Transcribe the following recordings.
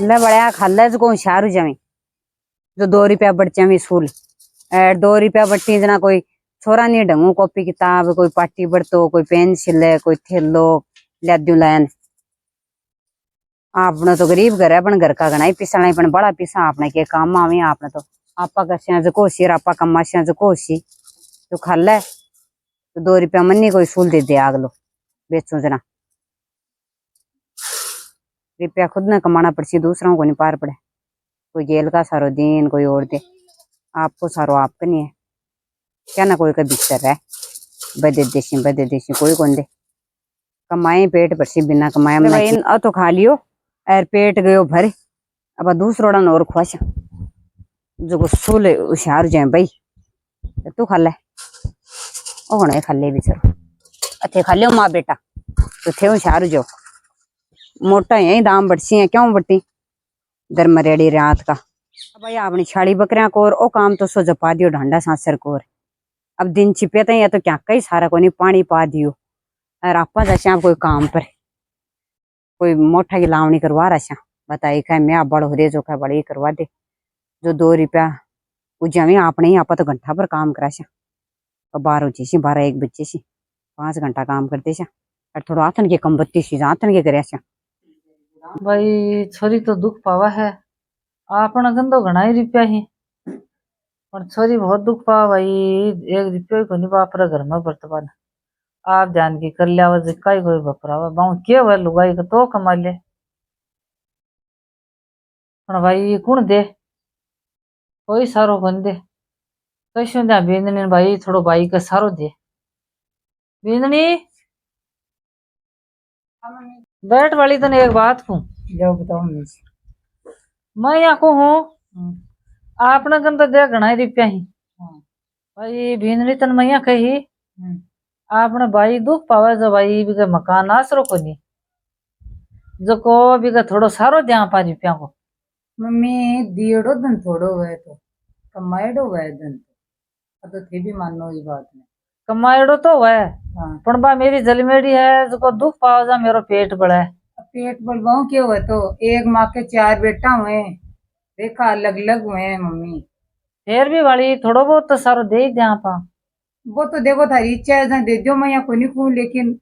ले बड़ा खाला जो को शारू जमी जो 2 रुपया बढ़ में स्कूल 2 रुपया बढ़ती जना कोई छोरा नहीं ढंगू कॉपी किताब कोई पाटी बढ़तो कोई पेंसिल है कोई थेलो लाद्यू लायन आपने तो गरीब घर है अपन घर का गना ही पिसा नहीं पण बड़ा पिसा आपने के काम आवे आपने तो आपा का जो कोसी आपा कमा जो कोसी तो खाला तो 2 रुपया मन्नी कोई स्कूल दे दे आगलो बेचो जना रुपया खुद ने कमाना पड़सी दूसरों को नहीं पार पड़े कोई जेल का सारो दिन कोई और दे आपको सारो आपका नहीं है क्या ना कोई का बिस्तर है बदे देशी कोई कौन दे कमाए पेट पड़सी बिना कमाए तो खा लियो और पेट गयो भरे अब दूसरोड़ा न और खुआशा जो सुल होशियार जाए भाई तू खा ले होने खा ले बेचारो अथे खा लियो माँ बेटा तो थे होशियार जो मोटा यही दाम बढ़सी है क्यों बढ़ती दर मरेड़ी रात का भाई अपनी छाड़ी बकरिया कोर ओ काम तो सो जपा दियो ढांडा सांसर कोर अब दिन छिपे तो या तो क्या कई सारा को नहीं पानी पा दियो और आपा जैसे कोई काम पर कोई मोटा की लावनी करवा रहा बताई खा मैं बड़ हो रे जो खा बड़ी करवा दे जो 2 रुपया उजावी आपने ही आपा तो घंटा पर काम करा 12 बजे 12-1 बजे से 5 घंटा काम करते और थोड़ा आथन के कम बत्ती सी आथन के करे भाई छोरी तो दुख पावा है आपना गंदो घना ही रुपया ही पर छोरी बहुत दुख पावा भाई 1 रुपया को नहीं वापरा घर में बर्तमान आप ध्यान की कर लिया जिक्का ही कोई बपरावा बाऊ के हुआ लुगाई का तो कमा ले भाई कौन दे कोई सारो कौन दे कैसे दे बींदनी भाई थोड़ो भाई का सारो दे बींदनी बैठ वाली तने एक बात कहूं जाओ बताओ मैं यहाँ को हूँ आपने कन तो दे घना ही रुपया ही भाई बींदनी तन मैं यहाँ कही आपने भाई दुख पावे जो भाई भी मकान आसरो को नहीं जो को भी थोड़ो सारो दे 5 रुपया को मम्मी दियोड़ो धन थोड़ो है तो कमाएड़ो है धन तो थे भी मानो ये बात में कमाएड़ो तो है पण बा मेरी जलमेड़ी है जो दुख पाओ जा मेरो पेट बड़ा है पेट बढ़वाऊ क्यों है तो एक माँ के 4 बेटा हुए देखा अलग अलग हुए हैं मम्मी फिर भी वाली थोड़ो बहुत तो सारो दे ही दे आपा वो तो देखो थारी इच्छा है दे दो मैं यहाँ को नहीं कहूँ लेकिन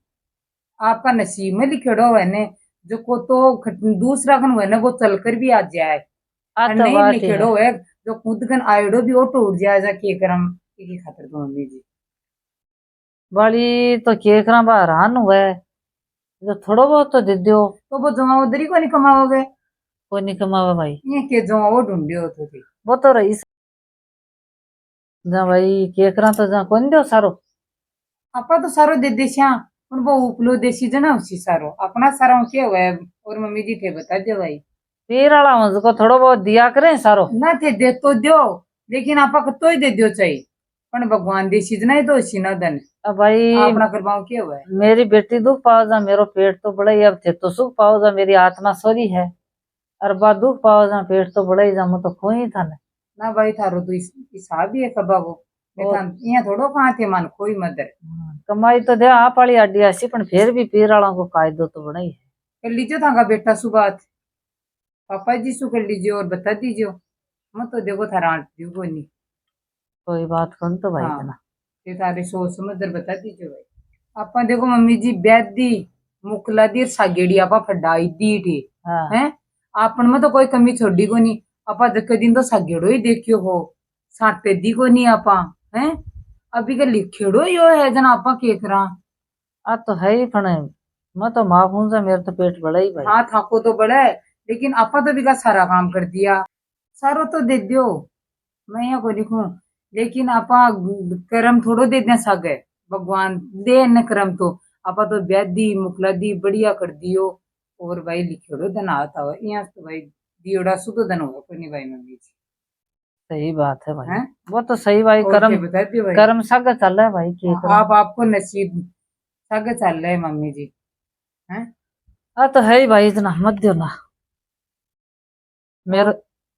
आपका नसीब में लिखेड़ो है ने जो को तो दूसरा खन हुआ ना वो चलकर भी आ जाए तो नहीं लिखेड़ो है जो खुद कन आयोडो भी ऑटो उड़ जाए के करम की खातिर तो मम्मी जी वाली तो के करा बा हैरान हुआ जो थोड़ो बहुत तो दे दो तो वो जमा उधर ही को नहीं कमाओगे कोई नहीं कमावा भाई ये के जमा वो ढूंढियो तो थी वो तो रही जा भाई के करा तो जा कौन दो सारो आपा तो सारो दे दे श्या उन वो उपलो देसी जना उसी सारो अपना सारा क्या हुआ है और मम्मी जी थे बता दो भाई फिर आला मुझको थोड़ो बहुत दिया करें सारो ना थे दे तो दो लेकिन आपा को तो ही दे दो चाहिए पण भगवान देसी जना ही तो सी ना धन अब भाई अपना करवाओ क्या हुआ है मेरी बेटी दुख पाओ जा मेरो पेट तो बड़ा ही अब थे तो सुख पाओ जा मेरी आत्मा सोरी है और बा दुख पाओ जा पेट तो बड़ा ही जा मैं तो खोई था ना भाई थारो तो हिसाब ही है कबा वो यहाँ थोड़ो कहाँ थे मन कोई मदर कमाई तो दे आप वाली आडी आसी पण फिर भी पीर वाला को कायदो तो बड़ा ही है कर लीजिए थाका बेटा सुबात पापा जी सु कर लीजिए और बता दीजिए मैं तो देखो थारा को नहीं कोई बात कौन तो भाई हाँ, ये थारे सोच समझ बता दीजिए भाई आपा देखो मम्मी जी बैदी मुकला दी सागेड़ी आपा फडाई दी थी हैं आपन में तो कोई कमी छोड़ी को नहीं आपा जक दिन तो सागेड़ो ही देखियो हो साटे दी को नहीं आपा हैं अभी का लिखेड़ो यो है जन आपा के करा आ तो है ही पण मैं तो माफ हूं जा मेरा तो पेट बड़ा ही भाई हाँ थाको तो बड़ा है लेकिन आपा तो भी का सारा काम कर दिया सारो तो दे दियो मैं यहाँ को लिखूं लेकिन आपा कर्म थोड़ो दे दे सके भगवान दे न कर्म तो आपा तो ब्यादी मुकला दी बढ़िया कर दियो और भाई लिखोड़ो धन आता हो यहाँ तो भाई दियोड़ा सुधो धन होगा कोई नहीं भाई मम्मी जी सही बात है भाई वो तो सही भाई कर्म बता दियो भाई कर्म सग चल रहा है भाई की आप आपको नसीब सग चल रहा है मम्मी जी हैं हाँ तो है ही भाई इतना मत दो ना मेरे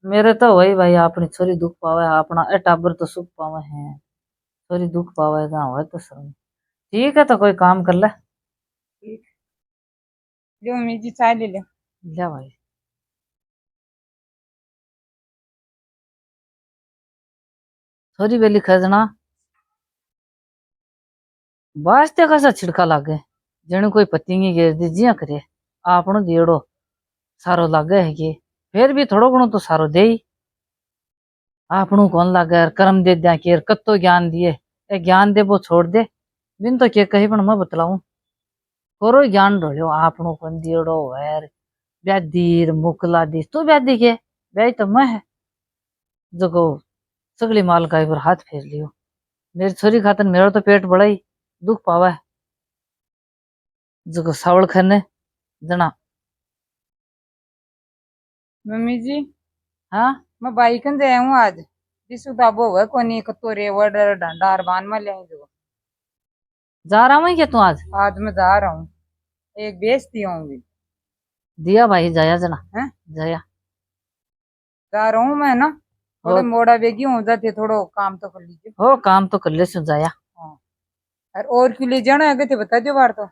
मेरे तो वही भाई अपनी छोरी दुख पावे अपना टाबर तो सुख पावे है छोरी दुख पावे जहाँ हो तो सर ठीक है तो कोई काम कर ले जो मम्मी जी चाय ले ले जा भाई। छोरी बेली खजना वास्ते कैसा छिड़का लागे जने कोई पत्ती घेर दी जिया करे आपनो दियड़ो सारो लागे है कि फिर भी थोड़ो घणो तो सारो दे ही आपनू कौन लागे कर्म दे दिया कि कत्तो ज्ञान दिए ए ज्ञान दे वो छोड़ दे बिन तो के कही पण मैं बतलाऊं कोरो ज्ञान ढोलियो आपनू कौन दियड़ो वैर ब्यादीर मुकला दी तू ब्यादी के ब्याई तो मैं है जगो सगली माल गाय पर हाथ फेर लियो मेरी छोरी खातर मेरा तो पेट बड़ा ही दुख पावा है जगो सावल खाने जना मम्मी जी हाँ मैं बाइकन जाया हूँ आज जिसु दाबो हुआ कोनी कतो रेवड़ डंडा अरबान में ले जो जा रहा मैं क्या तू आज मैं जा रहा हूँ एक बेचती हूँ दिया भाई जाया जना हैं जाया जा रहा हूँ मैं ना थोड़े और मोड़ा बेगी हो जाते थोड़ो काम तो कर लीजिए हो काम तो कर ले सु जाया हाँ और क्यों ले जाना है थे बता दो बार तो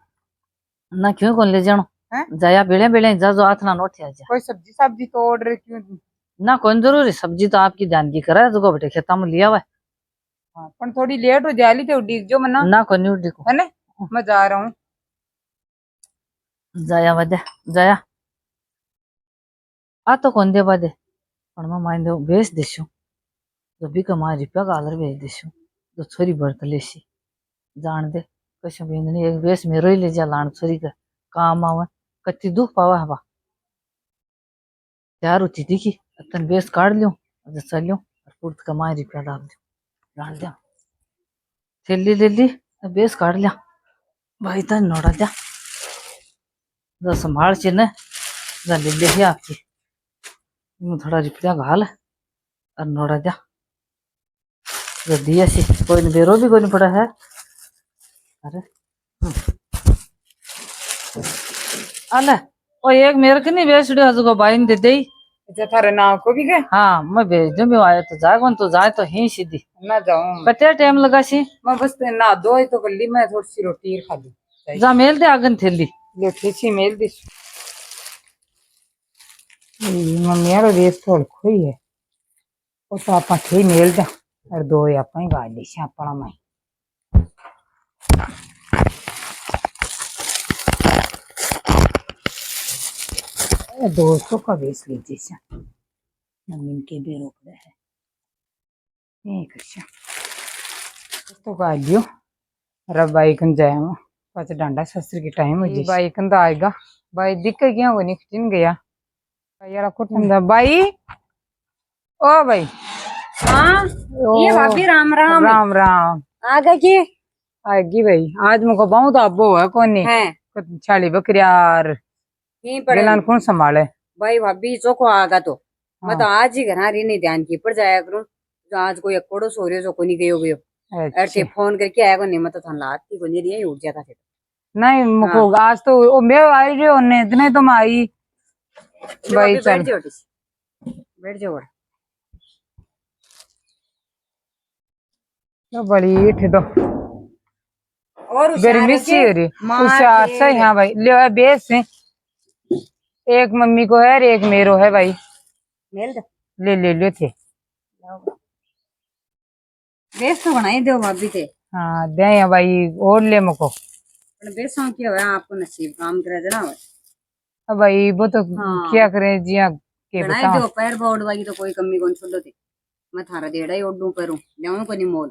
ना क्यों कौन ले जानो हैं जाया बेले बेले जा जो हाथ ना नोट जा कोई सब्जी सब्जी तो ऑर्डर क्यों ना कौन जरूरी सब्जी तो आपकी ध्यान की करा है जो बेटे खेता में लिया हुआ है हाँ पर थोड़ी लेट हो जाली तो डिग जो मना ना कौन नहीं देखो है ना मैं जा रहा हूँ जाया वदे जाया आ तो कौन दे बादे पण मैं माइन दे बेच देशु तो भी कमा रुपया गालर बेच देशु तो छोरी बरत लेसी जान दे कशो बेंदनी एक बेस मेरो ही ले जा लान छोरी का काम आवे कत्ती दुख पावा हवा तैयार होती थी कि तन बेस काट लियो और चल लियो और पुर्त कमा रुपया डाल दियो डाल दिया थैली ले ली बेस काट लिया भाई तन नोड़ा दिया जो संभाल से न जा ले ले ही आपकी थोड़ा रुपया घाल और नोड़ा दिया जो दिया सी कोई न बेरो भी कोई नहीं पड़ा है अरे अले ओ एक मेरे के नहीं बेच दिया जो भाई ने दे दे अच्छा थारे नाम को भी गए हाँ मैं भेज दूं भी आया तो जाए तो जाए तो ही सीधी ना जाऊँ कते टाइम लगा सी मैं बस ना दो ही तो कर ली मैं थोड़ी सी रोटी खा ली जा मेल दे आगन थैली लोठी सी मेल दी मम्मी यार रेस थोड़ी खोई है उस आप ठी मेल दा और दो आप ही गा दी अपना मैं दोस्तों का बेच लीजिए मम्मी के भी रोक रहे हैं एक अच्छा दोस्तों का लियो रब बाइकन जाए पाँच डांडा शस्त्र की टाइम हो बाइकन तो आएगा भाई दिक्कत क्या वो निकटिन गया यार कुछ भाई ओ भाई हाँ ये भाभी राम राम राम राम आ गए की आएगी भाई आज मुझको बहुत अब्बो है कौन नहीं छाली बकरियार यहीं पर गिलान कौन संभाले भाई भाभी चोखो आगा तो मैं तो आज ही घर रही नहीं ध्यान की पर जाया करूं तो आज कोई अकोड़ो सो रहे जो कोनी गयो ऐसे फोन करके आया को नहीं मैं तो थान लात की कोनी रही उठ जाता थे नहीं मुझको आज तो ओ मैं आई रही होने इतने तो मैं आई भाई चल बैठ जाओ तो बड़ी थे तो और गर्मी सी हो रही होशियार से हाँ भाई ले बेस से एक मम्मी को है और एक मेरो है भाई मेल ले ले ले थे बेस तो बनाई दो भाभी थे हाँ दे भाई और ले मुझको बेसों की है आपको नसीब काम करे जना अब भाई वो तो क्या करे जिया के बनाई दो पैर बोर्ड वाली तो कोई कमी कौन छोड़ दे मैं थारा देड़ा ही ओडू करूं लेऊं को नहीं मोल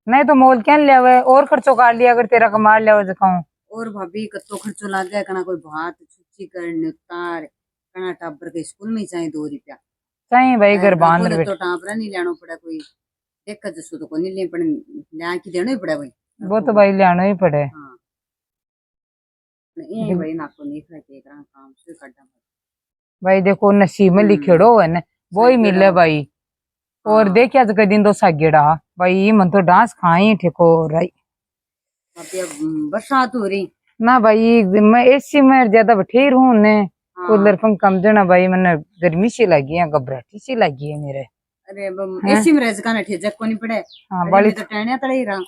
नहीं तो मोल क्या ले आवे और खर्चो काट लिया अगर तेरा कमाल ले आवे कहूं और भाभी कत्तो खर्चो लाग गया कना कोई भात छुच्ची करने उतार कना टाबर के स्कूल में चाहिए 2 रुपया चाहिए भाई घर बांध रहे तो टापरा नहीं लेना पड़ा कोई देखा जसो तो कोई नहीं पड़े ल्या की देना ही पड़ा भाई वो तो भाई लेना ही पड़े हां नहीं भाई ना को नहीं खाते एक काम से काटा भाई देखो नसीब में लिखेड़ो है ना वो ही मिले भाई और देख आज के दिन तो सागेड़ा भाई मन तो डांस खाई ठेको रही बरसात हो रही ना भाई मैं एसी में ज्यादा बैठी रहूं ने कूलर पंखा कम देना भाई मैंने गर्मी सी लगी है घबराहटी सी लगी है मेरे अरे एसी में रह का ठेजक को नहीं पड़े हां बड़ी तो टहनिया तड़े रहा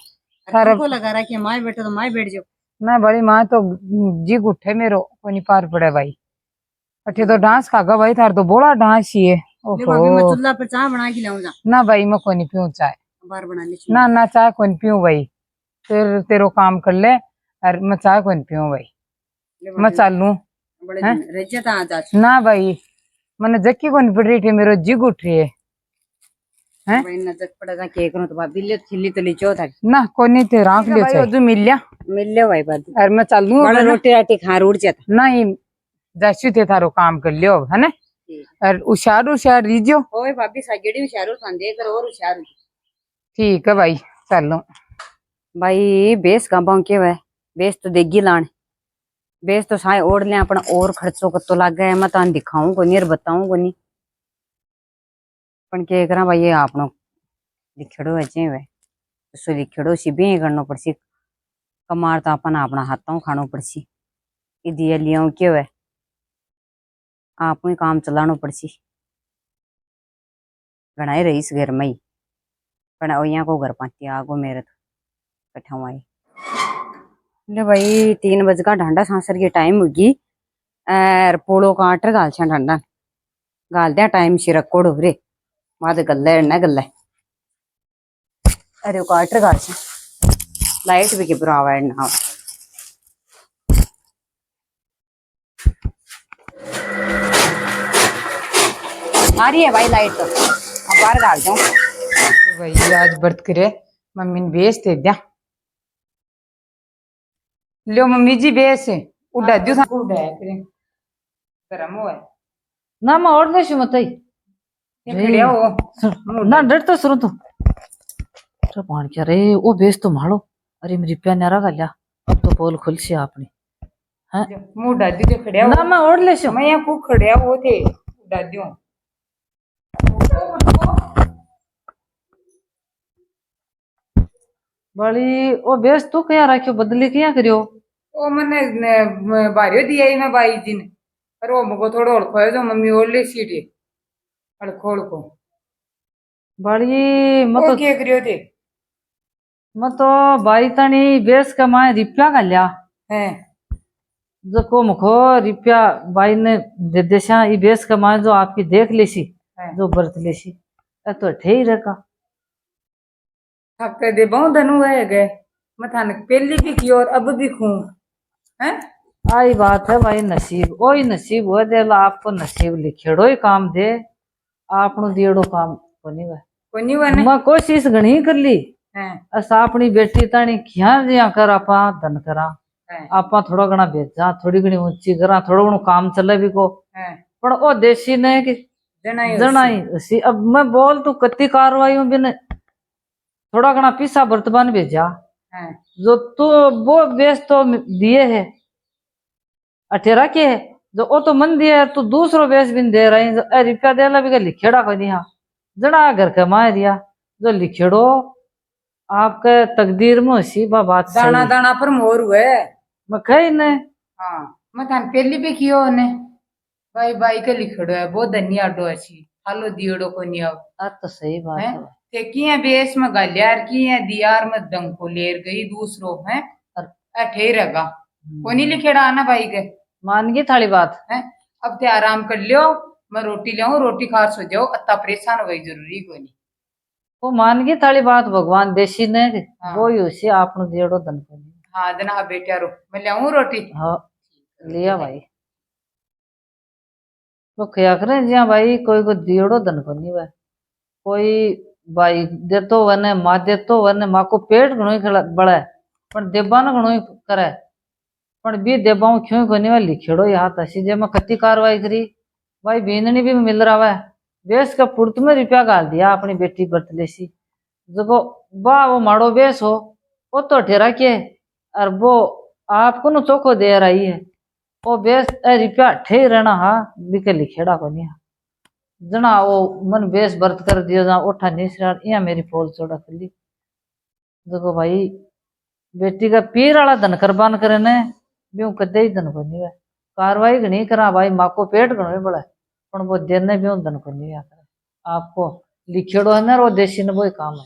सारा को लगा रहा कि माय बैठो तो माय बैठ जाओ ना बड़ी मां तो जी उठे मेरो को नहीं पार पड़े भाई अठे तो डांस खागा भाई थार तो बोला डांस ही है ओहो मैं चूल्हा पर चाय बना के लाऊंगा ना भाई मैं को नहीं पीऊं चाय बार बना ले ना ना चाय कौन पीऊं भाई, फिर तेरो काम कर ले और मैं चाय कौन पीऊं भाई, मैं चालू बड़े हैं? रज्जत आज आज ना भाई मैंने जक्की कौन पड़ रही थी, मेरो जिग उठ रही है हैं? भाई नजर पड़ेगा के करूं तो भाभी ले छिली तो लीचो था ना कोनी ते राख लियो भाई चाहे ओदू मिल ले भाई बादू और मैं चालू बड़ा रोटी राटी खा उड़ जाता नहीं जैसी थे थारो काम कर लियो है ना, और उशार रीजियो। ओए भाभी सागेड़ी हुशारू संदे कर और हुशारू ठीक है भाई चलो। भाई बेस गांव के वे बेस तो देगी लान बेस तो साए ओढ़ ले अपना और खर्चो कत्तो लाग गए मैं तान दिखाऊं को नहीं बताऊं को नहीं पण के करा भाई ये आपनो लिखड़ो है जे वे सो लिखड़ो सी भी करनो पड़सी कमार तो अपन अपना हाथों खानो पड़सी ई दिया लियो के वे आप ही काम चलानो पड़सी घना ही रहीस घर में ही पण यहाँ को घर पाती आगो मेरे तो कठा आई ले भाई 3 बज का ढांडा सांसर की टाइम होगी और पोलो का आटर गाल छा ढांडा गाल दिया टाइम सिर कोड़ो रे बाद गल्ला न गल्ला अरे को आटर गाल छा लाइट भी के बुरावा है ना आ रही है भाई लाइट तो अब बाहर डाल जाऊं भाई आज व्रत करे मम्मी ने बेच दे दिया, लो मम्मी जी बेच उड़ा दू था उड़ा करे गरम हो ना मैं और नहीं मत खड़िया हो ना डर तो सुनो तो अरे पान क्या रे वो बेस तो मारो अरे मेरी प्या नारा गल्या अब तो पोल खुल सी आपने हैं मुंह डादी तो खड़िया ना मैं और ले मैं यहाँ को खड़िया हो थे डादी बड़ी वो बेस तो क्या रखियो बदली क्या करियो ओ मैंने बारियो दिया ही मैं बाई दिन पर वो मुझको थोड़ा और खोया जो मम्मी और ले सीटे अड़खोड़ को बड़ी मत ओ क्या करियो थे तो बाई तनी बेस कमाए रिप्या गल्या हैं जको मुखो रिप्या बाई ने दे देशा ई बेस कमाए जो आपकी देख लेसी हैं जो बरत लेसी तो ठे ही रखा थक दे बहु धनु है गए मैं थाने पहली भी की और अब भी खूं हैं आई बात है भाई नसीब वही नसीब हुआ देला आपको नसीब लिखेड़ो ही काम दे आपनो दियड़ो काम कोनी वे कोनी वने मैं कोशिश घणी कर ली हैं असा अपनी बेटी तानी क्या जिया कर आपा धन करा हैं आपा थोड़ा घना भेजा थोड़ी घनी ऊंची करा थोड़ा घणो काम चले भी को हैं पण ओ देसी ने कि जनाई सी अब मैं बोल तू कत्ती कार्रवाई हूं बिन थोड़ा घना पीसा बर्तमान भेजा हैं जो तू वो बेच तो दिए है अठेरा के है जो ओ तो मन दिया तू दूसरो बेच बिन दे रही जो ए रुपया देला भी लिखेड़ा को दिया जड़ा घर के मार दिया जो लिखेड़ो आपके तकदीर में सी बात दाना सही दाना पर मोर हुए मैं कही ने हाँ मैं थाने पहली भी कियो ने भाई भाई के लिखड़ो है बहुत धनिया डो ऐसी हालो दियोड़ो को नहीं अब आ तो सही बात हैं है ते किया बेस में गलियार की है दियार में डंको लेर गई दूसरो है ठेरेगा कोनी लिखेड़ा आना भाई के मान गई थाली बात हैं अब ते आराम कर लियो मैं रोटी लाऊं रोटी खा सो जाओ अत्ता परेशान हो गई जरूरी कोनी वो मान गई थाली बात भगवान देसी ने हाँ। वो ही उसी आपने दियड़ो धन को हाँ जना हाँ बेटा रो मैं लाऊं रोटी हाँ लिया भाई वो क्या करें जिया भाई कोई को दियड़ो धन को नहीं वह कोई भाई दे तो वने माँ दे तो वने माँ को पेट घणो ही बड़ा है पण देबा न घणो ही करे पण बी देबाऊ क्यों कोनी वा लिखेड़ो यहाँ तसी जे मैं कत्ती कार्रवाई करी भाई बीननी भी मिल रहा है बेस का पुर्त में रुपया गाल दिया अपनी बेटी बर्तले सी जब बा वो माड़ो बेस हो वो तो ठेरा के और वो आपको न चोखो दे रही है वो बेस रुपया ठे रहना हा बिके लिखेड़ा को नहीं जना वो मन बेस बर्त कर दिया जहाँ उठा निसरा यहाँ मेरी पोल चौड़ा कर ली देखो भाई बेटी का पीर वाला धन कुर्बान करे ने ब्यूं कदे ही धन को नहीं है कार्रवाई घनी करा भाई माँ को पेट घणो ही बड़ा है पण वो देने ब्यूं धन को नहीं आता आपको लिखेड़ो है ना वो देसी ने वो ही काम है